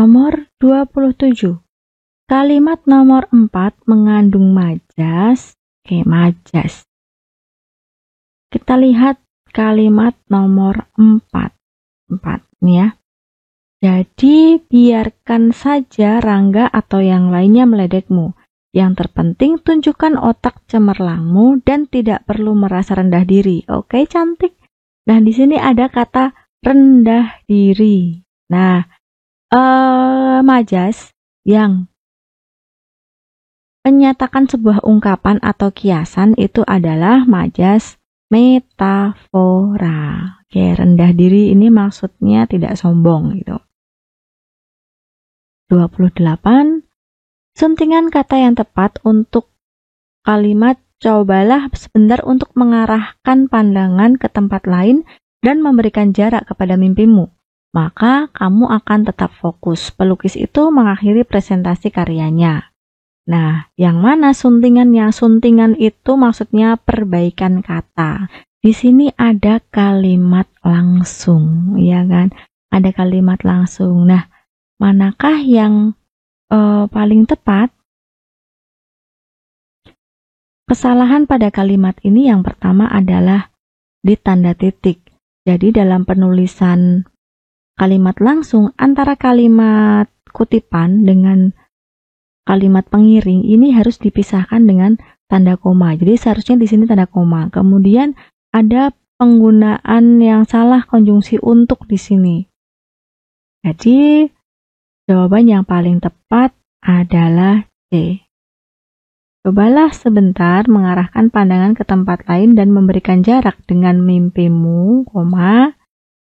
Nomor 27. Kalimat nomor 4 mengandung majas. Oke, majas. Kita lihat kalimat nomor 4. 4 nih ya. Jadi biarkan saja Rangga atau yang lainnya meledekmu. Yang terpenting tunjukkan otak cemerlangmu dan tidak perlu merasa rendah diri. Oke, cantik. Nah, di sini ada kata rendah diri. Nah, majas yang menyatakan sebuah ungkapan atau kiasan itu adalah majas metafora. Oke, rendah diri ini maksudnya tidak sombong gitu. 28. Suntingan kata yang tepat untuk kalimat cobalah sebentar untuk mengarahkan pandangan ke tempat lain dan memberikan jarak kepada mimpimu. Maka kamu akan tetap fokus. Pelukis itu mengakhiri presentasi karyanya. Nah, yang mana suntingan? Yang suntingan itu maksudnya perbaikan kata. Di sini ada kalimat langsung, ya kan? Ada kalimat langsung. Nah, manakah yang paling tepat? Kesalahan pada kalimat ini yang pertama adalah di tanda titik. Jadi dalam penulisan kalimat langsung antara kalimat kutipan dengan kalimat pengiring ini harus dipisahkan dengan tanda koma. Jadi seharusnya di sini tanda koma. Kemudian ada penggunaan yang salah konjungsi untuk di sini. Jadi jawaban yang paling tepat adalah C. Cobalah sebentar mengarahkan pandangan ke tempat lain dan memberikan jarak dengan mimpimu, koma.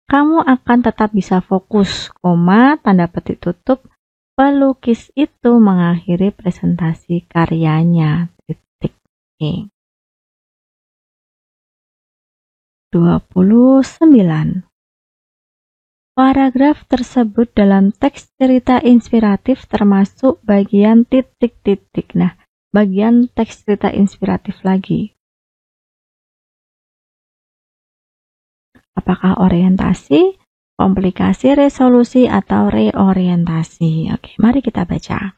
Kamu akan tetap bisa fokus, koma, tanda petik tutup. Pelukis itu mengakhiri presentasi karyanya. Titik. 29. Paragraf tersebut dalam teks cerita inspiratif termasuk bagian titik-titik. Nah, bagian teks cerita inspiratif lagi. Apakah orientasi, komplikasi, resolusi, atau reorientasi? Oke, mari kita baca.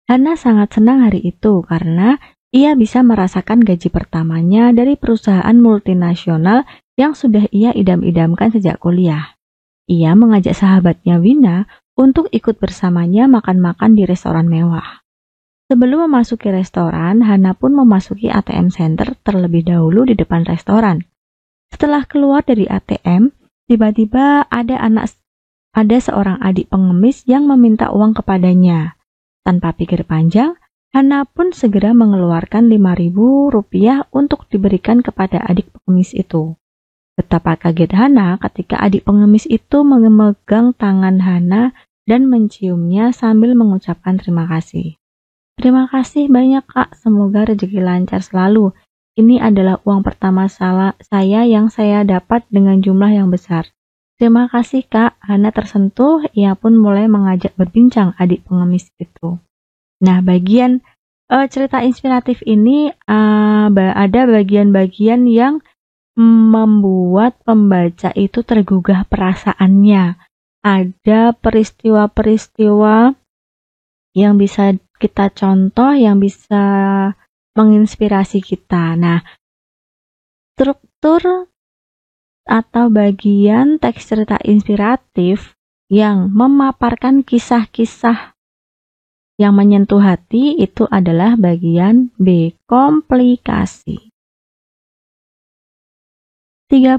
Hana sangat senang hari itu karena ia bisa merasakan gaji pertamanya dari perusahaan multinasional yang sudah ia idam-idamkan sejak kuliah. Ia mengajak sahabatnya Wina untuk ikut bersamanya makan-makan di restoran mewah. Sebelum memasuki restoran, Hana pun memasuki ATM Center terlebih dahulu di depan restoran. Setelah keluar dari ATM, tiba-tiba ada seorang adik pengemis yang meminta uang kepadanya. Tanpa pikir panjang, Hana pun segera mengeluarkan Rp5.000 untuk diberikan kepada adik pengemis itu. Betapa kaget Hana ketika adik pengemis itu memegang tangan Hana dan menciumnya sambil mengucapkan terima kasih. Terima kasih banyak Kak, semoga rezeki lancar selalu. Ini adalah uang pertama saya yang saya dapat dengan jumlah yang besar. Terima kasih Kak. Hana tersentuh, ia pun mulai mengajak berbincang adik pengemis itu. Nah, bagian cerita inspiratif ini ada bagian-bagian yang membuat pembaca itu tergugah perasaannya. Ada peristiwa-peristiwa yang bisa kita contoh, yang bisa menginspirasi kita. Nah, struktur atau bagian teks cerita inspiratif yang memaparkan kisah-kisah yang menyentuh hati itu adalah bagian B, komplikasi. 30.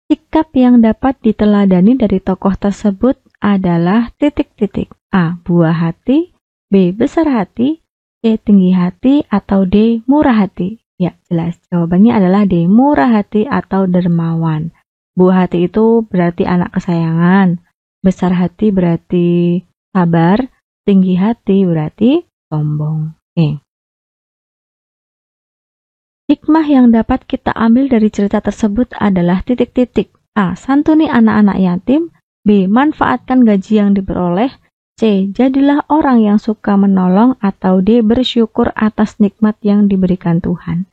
Sikap yang dapat diteladani dari tokoh tersebut adalah titik-titik. A, buah hati, B, besar hati, C, tinggi hati, atau D, murah hati. Ya, jelas. Jawabannya adalah D, murah hati atau dermawan. Buah hati itu berarti anak kesayangan. Besar hati berarti sabar. Tinggi hati berarti sombong. Hikmah yang dapat kita ambil dari cerita tersebut adalah titik-titik. A, santuni anak-anak yatim. B, manfaatkan gaji yang diperoleh. C, jadilah orang yang suka menolong. Atau D, bersyukur atas nikmat yang diberikan Tuhan.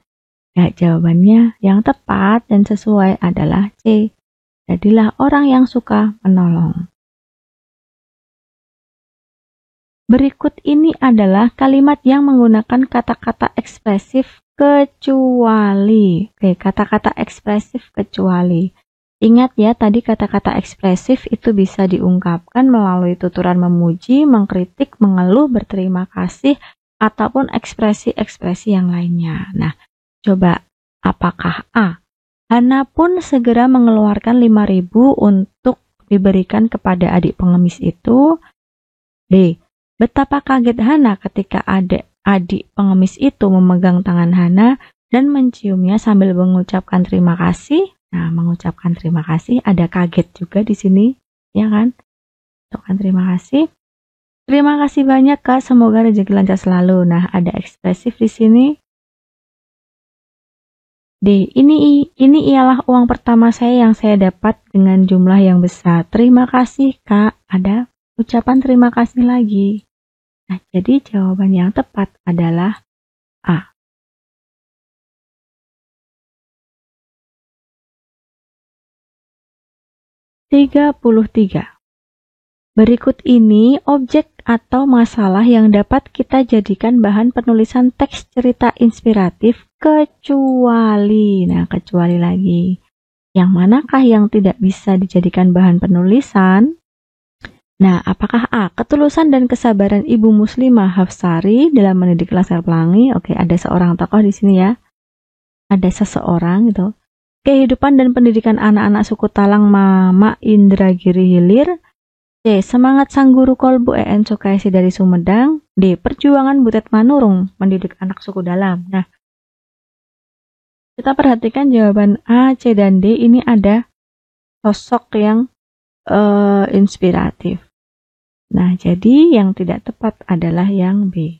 Ya, jawabannya yang tepat dan sesuai adalah C, jadilah orang yang suka menolong. Berikut ini adalah kalimat yang menggunakan kata-kata ekspresif kecuali. Oke, kata-kata ekspresif kecuali. Ingat ya, tadi kata-kata ekspresif itu bisa diungkapkan melalui tuturan memuji, mengkritik, mengeluh, berterima kasih, ataupun ekspresi-ekspresi yang lainnya. Nah, coba apakah A? Hana pun segera mengeluarkan 5.000 untuk diberikan kepada adik pengemis itu. B. Betapa kaget Hana ketika adik pengemis itu memegang tangan Hana dan menciumnya sambil mengucapkan terima kasih. Nah, mengucapkan terima kasih, ada kaget juga di sini, ya kan? Ucapkan terima kasih. Terima kasih banyak Kak, semoga rezeki lancar selalu. Nah, ada ekspresif di sini. D. Ini ialah uang pertama saya yang saya dapat dengan jumlah yang besar. Terima kasih Kak. Ada ucapan terima kasih lagi. Nah, jadi jawaban yang tepat adalah A. (33) Berikut ini objek atau masalah yang dapat kita jadikan bahan penulisan teks cerita inspiratif kecuali. Nah, kecuali lagi. Yang manakah yang tidak bisa dijadikan bahan penulisan? Nah, apakah A. Ketulusan dan kesabaran Ibu Muslimah Hafsari dalam mendidik Laskar Pelangi? Oke, ada seorang tokoh di sini ya. Ada seseorang gitu. Kehidupan dan pendidikan anak-anak suku Talang Mama Indragiri Hilir. C. Semangat sang guru Kolbu EN Sokaisi dari Sumedang. D. Perjuangan Butet Manurung mendidik anak suku dalam. Nah, kita perhatikan jawaban A, C, dan D ini ada sosok yang inspiratif. Nah, jadi yang tidak tepat adalah yang B.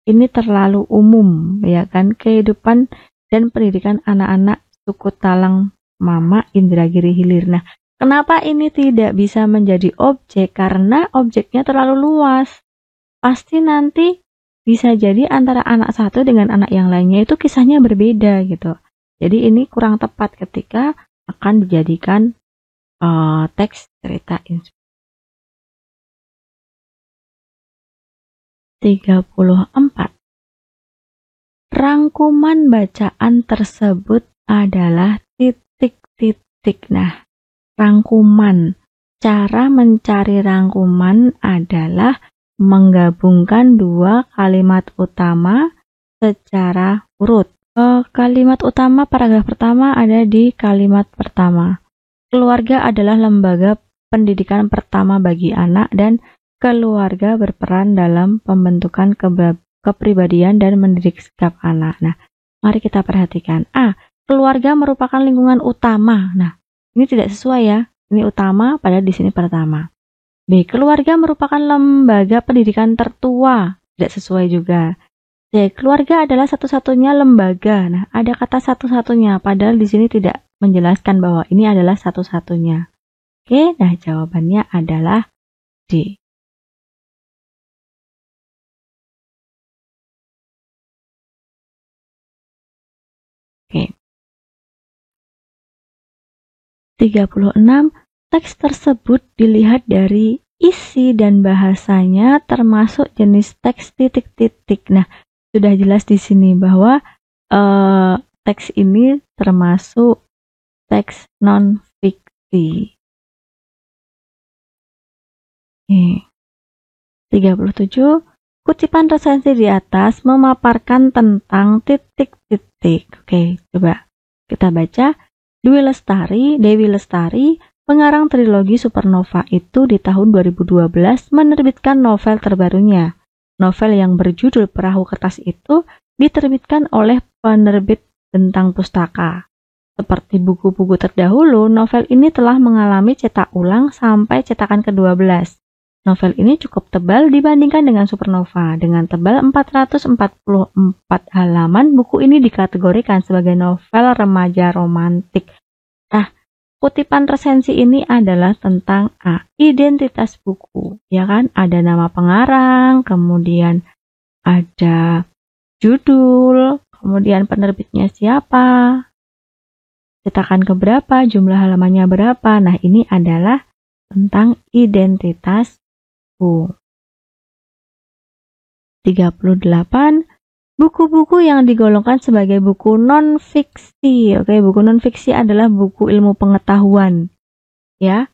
Ini terlalu umum, ya kan? Kehidupan dan pendidikan anak-anak suku Talang Mama Indragiri Hilir. Nah, kenapa ini tidak bisa menjadi objek? Karena objeknya terlalu luas. Pasti nanti bisa jadi antara anak satu dengan anak yang lainnya itu kisahnya berbeda gitu. Jadi ini kurang tepat ketika akan dijadikan teks cerita inspiratif. 34. Rangkuman bacaan tersebut adalah titik-titik. Nah, rangkuman. Cara mencari rangkuman adalah menggabungkan dua kalimat utama secara urut. Kalimat utama paragraf pertama ada di kalimat pertama. Keluarga adalah lembaga pendidikan pertama bagi anak dan keluarga berperan dalam pembentukan kepribadian dan mendidik sikap anak. Nah, mari kita perhatikan. A. Keluarga merupakan lingkungan utama. Nah, ini tidak sesuai ya. Ini utama, padahal di sini pertama. B. Keluarga merupakan lembaga pendidikan tertua. Tidak sesuai juga. C. Keluarga adalah satu-satunya lembaga. Nah, ada kata satu-satunya, padahal di sini tidak menjelaskan bahwa ini adalah satu-satunya. Oke, nah jawabannya adalah D. Oke. 36. Teks tersebut dilihat dari isi dan bahasanya termasuk jenis teks titik-titik. Nah, sudah jelas di sini bahwa teks ini termasuk teks non-fiksi. 37. Kutipan resensi di atas memaparkan tentang titik-titik. Oke, coba kita baca. Dewi Lestari, pengarang trilogi Supernova itu di tahun 2012 menerbitkan novel terbarunya. Novel yang berjudul Perahu Kertas itu diterbitkan oleh penerbit Bentang Pustaka. Seperti buku-buku terdahulu, novel ini telah mengalami cetak ulang sampai cetakan ke-12. Novel ini cukup tebal dibandingkan dengan Supernova. Dengan tebal 444 halaman, buku ini dikategorikan sebagai novel remaja romantik. Nah, kutipan resensi ini adalah tentang A. Identitas buku, ya kan? Ada nama pengarang, kemudian ada judul, kemudian penerbitnya siapa, cetakan keberapa, jumlah halamannya berapa. Nah, ini adalah tentang identitas buku. 38. Buku-buku yang digolongkan sebagai buku non-fiksi. Oke, buku non-fiksi adalah buku ilmu pengetahuan. Ya.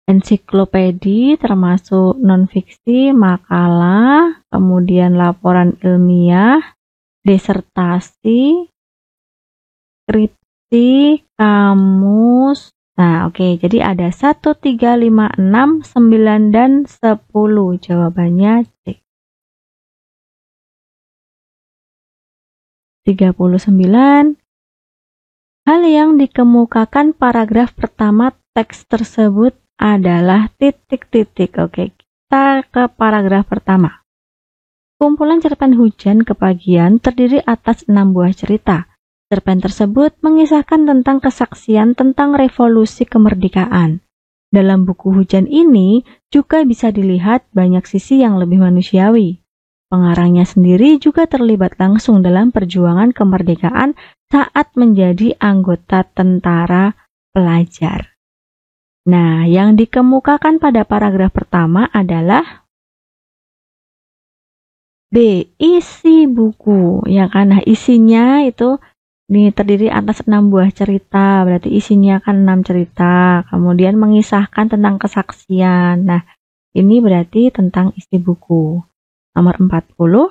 Ensiklopedi termasuk non-fiksi, makalah, kemudian laporan ilmiah, disertasi, skripsi, kamus. Nah, oke. Jadi ada 1, 3, 5, 6, 9, dan 10. Jawabannya C. 39. Hal yang dikemukakan paragraf pertama teks tersebut adalah titik-titik. Oke, kita ke paragraf pertama. Kumpulan cerpen hujan kepagian terdiri atas 6 buah cerita. Cerpen tersebut mengisahkan tentang kesaksian tentang revolusi kemerdekaan. Dalam buku hujan ini juga bisa dilihat banyak sisi yang lebih manusiawi. Pengarangnya sendiri juga terlibat langsung dalam perjuangan kemerdekaan saat menjadi anggota tentara pelajar. Nah, yang dikemukakan pada paragraf pertama adalah B. Isi buku. Ya kan, nah isinya itu terdiri atas 6 buah cerita, berarti isinya kan 6 cerita. Kemudian mengisahkan tentang kesaksian. Nah, ini berarti tentang isi buku. Nomor 40,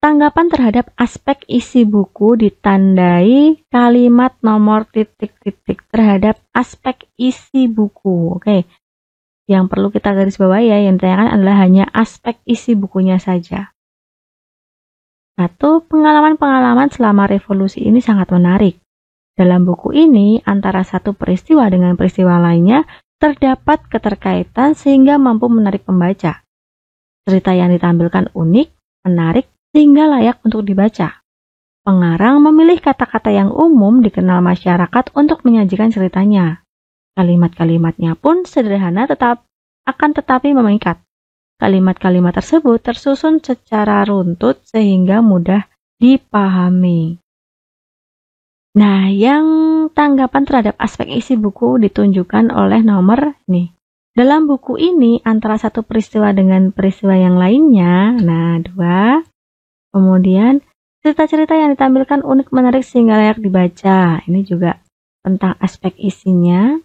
tanggapan terhadap aspek isi buku ditandai kalimat nomor titik-titik terhadap aspek isi buku. Oke, yang perlu kita garis bawahi ya, yang ditanyakan adalah hanya aspek isi bukunya saja. 1. Pengalaman-pengalaman selama revolusi ini sangat menarik. Dalam buku ini, antara satu peristiwa dengan peristiwa lainnya terdapat keterkaitan sehingga mampu menarik pembaca. Cerita yang ditampilkan unik, menarik, sehingga layak untuk dibaca. Pengarang memilih kata-kata yang umum dikenal masyarakat untuk menyajikan ceritanya. Kalimat-kalimatnya pun sederhana tetapi memikat. Kalimat-kalimat tersebut tersusun secara runtut sehingga mudah dipahami. Nah, yang tanggapan terhadap aspek isi buku ditunjukkan oleh nomor nih. Dalam buku ini, antara satu peristiwa dengan peristiwa yang lainnya, nah 2. Kemudian, cerita-cerita yang ditampilkan unik menarik sehingga layak dibaca. Ini juga tentang aspek isinya.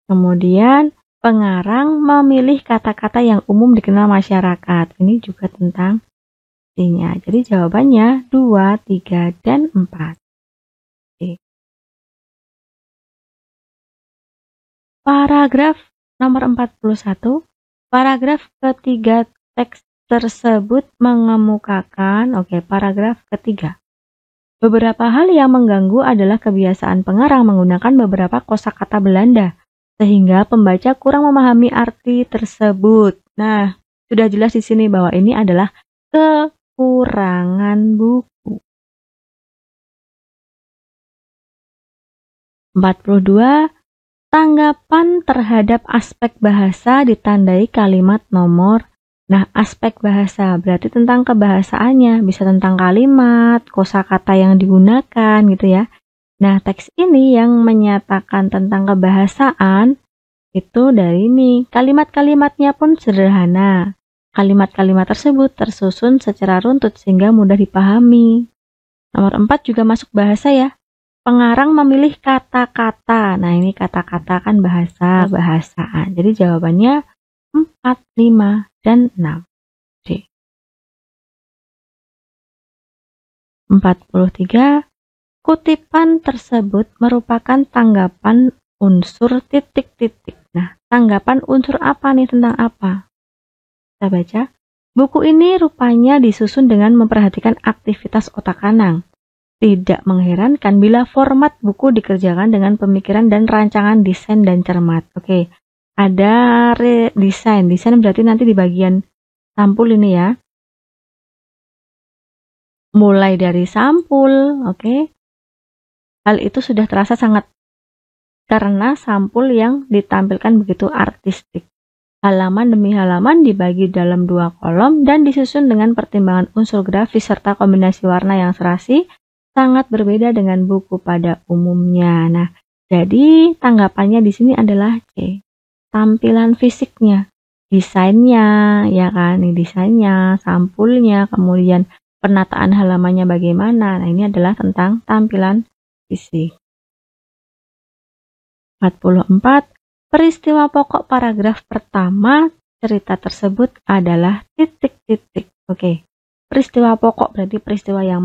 Kemudian, pengarang memilih kata-kata yang umum dikenal masyarakat. Ini juga tentang isinya. Jadi jawabannya 2, 3, dan 4. Oke. Paragraf nomor 41, paragraf ketiga teks tersebut mengemukakan, paragraf ketiga. Beberapa hal yang mengganggu adalah kebiasaan pengarang menggunakan beberapa kosakata Belanda, sehingga pembaca kurang memahami arti tersebut. Nah, sudah jelas di sini bahwa ini adalah kekurangan buku. 42. Tanggapan terhadap aspek bahasa ditandai kalimat nomor. Nah, aspek bahasa berarti tentang kebahasaannya, bisa tentang kalimat, kosakata yang digunakan gitu ya. Nah, teks ini yang menyatakan tentang kebahasaan itu dari ini. Kalimat-kalimatnya pun sederhana. Kalimat-kalimat tersebut tersusun secara runtut sehingga mudah dipahami. Nomor 4 juga masuk bahasa ya. Pengarang memilih kata-kata. Nah, ini kata-kata kan bahasaan. Jadi jawabannya 4, 5, dan 6. D. 43. Kutipan tersebut merupakan tanggapan unsur titik-titik. Nah, tanggapan unsur apa nih, tentang apa? Kita baca. Buku ini rupanya disusun dengan memperhatikan aktivitas otak kanang. Tidak mengherankan bila format buku dikerjakan dengan pemikiran dan rancangan desain dan cermat. Oke, ada desain. Desain berarti nanti di bagian sampul ini ya. Mulai dari sampul, oke. Hal itu sudah terasa sangat karena sampul yang ditampilkan begitu artistik. Halaman demi halaman dibagi dalam 2 kolom dan disusun dengan pertimbangan unsur grafis serta kombinasi warna yang serasi. Sangat berbeda dengan buku pada umumnya. Nah, jadi tanggapannya di sini adalah C. Tampilan fisiknya. desainnya, ya kan? Ini desainnya, sampulnya, kemudian penataan halamannya bagaimana. Nah, ini adalah tentang tampilan fisik. 44. Peristiwa pokok paragraf pertama cerita tersebut adalah titik-titik. Oke. Peristiwa pokok berarti peristiwa yang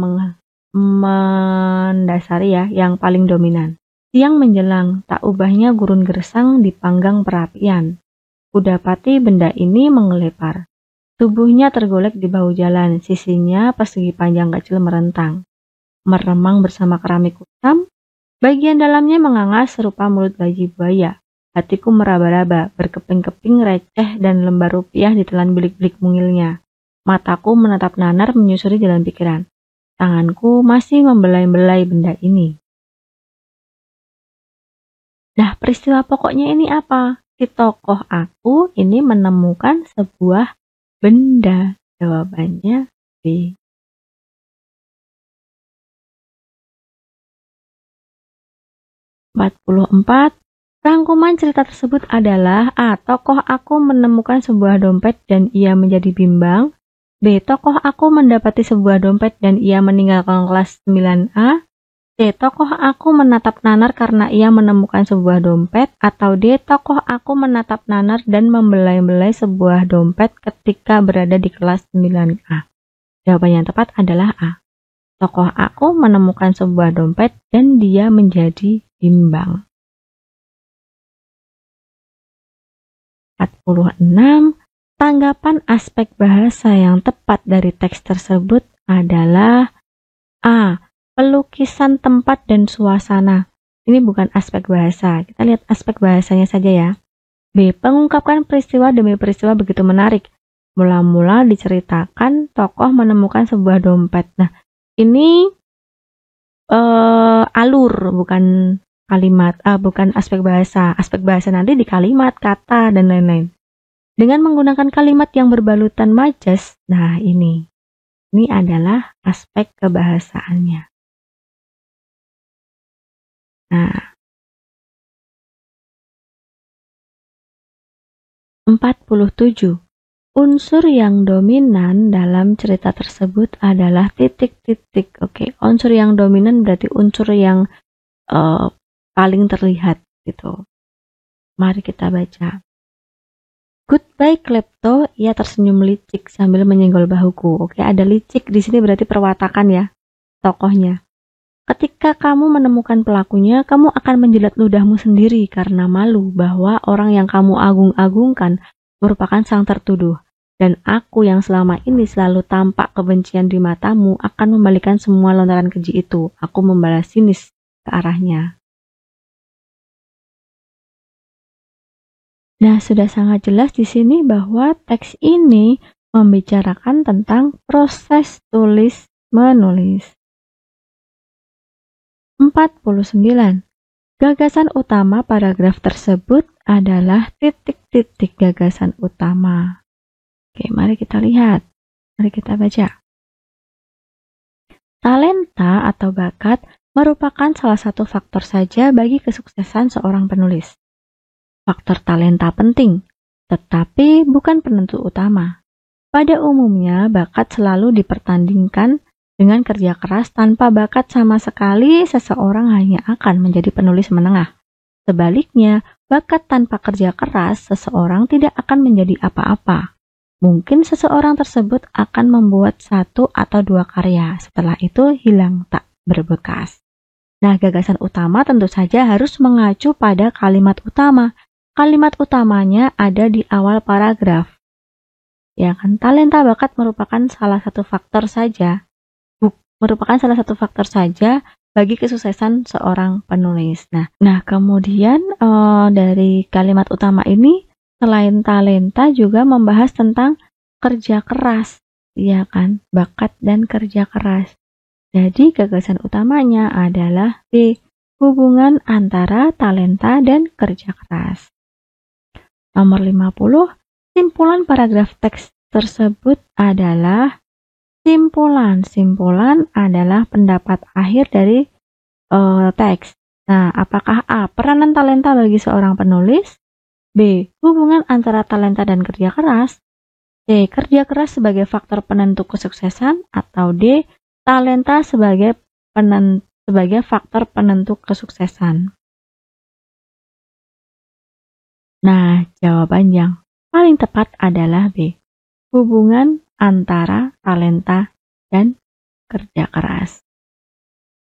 mendasari ya, yang paling dominan. Siang menjelang, tak ubahnya gurun gersang dipanggang perapian. Kudapati benda ini mengelepar. Tubuhnya tergolek di bahu jalan, sisinya persegi panjang kecil merentang. Meremang bersama keramik hitam, bagian dalamnya menganga serupa mulut bayi buaya. Hatiku meraba-raba, berkeping-keping receh dan lembar rupiah ditelan bilik-bilik mungilnya. Mataku menatap nanar menyusuri jalan pikiran. Tanganku masih membelai-belai benda ini. Nah, peristiwa pokoknya ini apa? Si tokoh aku ini menemukan sebuah benda. Jawabannya B. (44) Rangkuman cerita tersebut adalah A. Tokoh aku menemukan sebuah dompet dan ia menjadi bimbang. B. Tokoh aku mendapati sebuah dompet dan ia meninggalkan kelas 9A. C. Tokoh aku menatap nanar karena ia menemukan sebuah dompet. Atau D. Tokoh aku menatap nanar dan membelai-belai sebuah dompet ketika berada di kelas 9A. Jawaban yang tepat adalah A. Tokoh aku menemukan sebuah dompet dan dia menjadi bimbang. 46. Tanggapan aspek bahasa yang tepat dari teks tersebut adalah A. Pelukisan tempat dan suasana. Ini bukan aspek bahasa. Kita lihat aspek bahasanya saja ya. B. Pengungkapkan peristiwa demi peristiwa begitu menarik. Mula-mula diceritakan tokoh menemukan sebuah dompet. Nah, ini alur, bukan kalimat, bukan aspek bahasa. Aspek bahasa nanti di kalimat, kata, dan lain-lain. Dengan menggunakan kalimat yang berbalutan majas, nah ini adalah aspek kebahasaannya. Nah, 47. Unsur yang dominan dalam cerita tersebut adalah titik-titik. Oke, unsur yang dominan berarti unsur yang paling terlihat gitu. Mari kita baca. Goodbye Klepto, ia tersenyum licik sambil menyenggol bahuku. Oke, ada licik di sini berarti perwatakan ya, tokohnya. Ketika kamu menemukan pelakunya, kamu akan menjilat ludahmu sendiri karena malu bahwa orang yang kamu agung-agungkan merupakan sang tertuduh. Dan aku yang selama ini selalu tampak kebencian di matamu akan membalikan semua lontaran keji itu. Aku membalas sinis ke arahnya. Nah, sudah sangat jelas di sini bahwa teks ini membicarakan tentang proses tulis-menulis. 49. Gagasan utama paragraf tersebut adalah titik-titik gagasan utama. Oke, mari kita lihat. Mari kita baca. Talenta atau bakat merupakan salah satu faktor saja bagi kesuksesan seorang penulis. Faktor talenta penting, tetapi bukan penentu utama. Pada umumnya, bakat selalu dipertandingkan dengan kerja keras. Tanpa bakat sama sekali, seseorang hanya akan menjadi penulis menengah. Sebaliknya, bakat tanpa kerja keras, seseorang tidak akan menjadi apa-apa. Mungkin seseorang tersebut akan membuat 1 atau 2 karya, setelah itu hilang tak berbekas. Nah, gagasan utama tentu saja harus mengacu pada kalimat utama. Kalimat utamanya ada di awal paragraf. Ya kan, talenta bakat merupakan salah satu faktor saja. Merupakan salah satu faktor saja bagi kesuksesan seorang penulis. Nah kemudian dari kalimat utama ini selain talenta juga membahas tentang kerja keras, ya kan, bakat dan kerja keras. Jadi gagasan utamanya adalah B. Hubungan antara talenta dan kerja keras. Nomor 50, simpulan paragraf teks tersebut adalah simpulan. Simpulan adalah pendapat akhir dari teks. Nah, apakah A. Peranan talenta bagi seorang penulis? B. Hubungan antara talenta dan kerja keras. C. Kerja keras sebagai faktor penentu kesuksesan. Atau D. Talenta sebagai faktor penentu kesuksesan. Nah, jawaban yang paling tepat adalah B. Hubungan antara talenta dan kerja keras.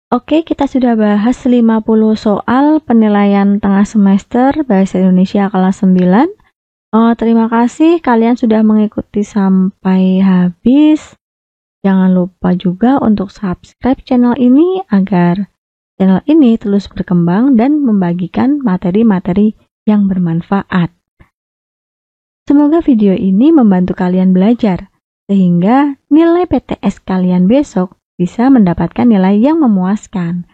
Oke, kita sudah bahas 50 soal penilaian tengah semester Bahasa Indonesia kelas 9. Terima kasih kalian sudah mengikuti sampai habis. Jangan lupa juga untuk subscribe channel ini agar channel ini terus berkembang dan membagikan materi-materi yang bermanfaat. Semoga video ini membantu kalian belajar, sehingga nilai PTS kalian besok bisa mendapatkan nilai yang memuaskan.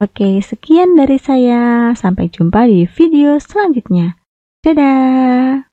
Oke, sekian dari saya. Sampai jumpa di video selanjutnya. Dadah!